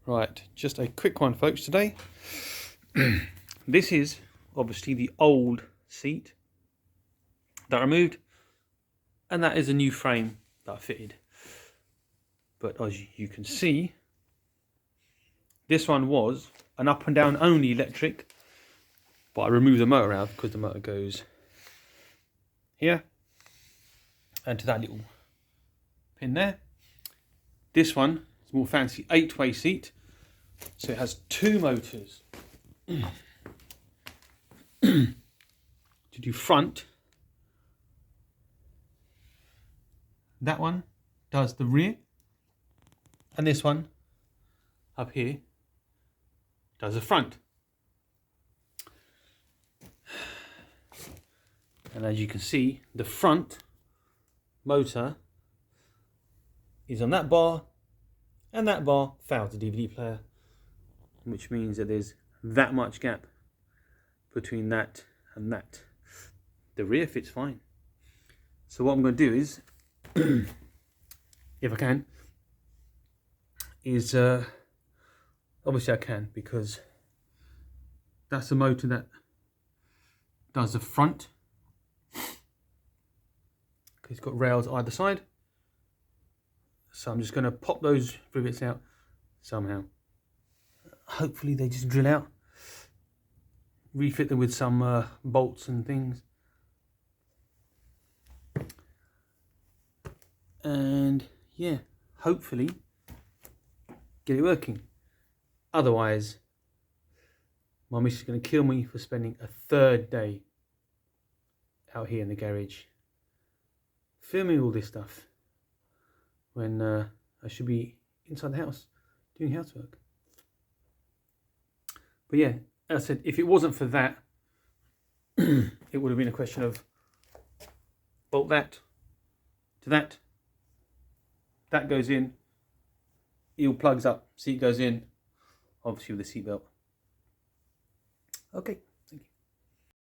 Right, just a quick one, folks, today. This is obviously the old seat that I removed, and that is a new frame that I fitted. But as you can see, this one was an up and down only electric, but I removed the motor out because the motor goes here and to that little pin there. This one is more fancy 8-way seat, so it has two motors to do front. That one does the rear, and this one up here does the front. And as you can see, the front motor is on that bar, and that bar fouls the DVD player, which means that there's that much gap between that and that. The rear fits fine. So what I'm going to do is, if I can, is obviously I can, because that's the motor that does the front. It's got rails either side, so I'm just going to pop those rivets out somehow. Hopefully they just drill out, refit them with some bolts and things, and yeah, hopefully get it working. Otherwise my missus is going to kill me for spending a third day out here in the garage filming all this stuff when I should be inside the house doing housework. But yeah, as I said, if it wasn't for that, it would have been a question of bolt that to that, that goes in, eel plugs up, seat goes in, obviously with the seat belt. Okay.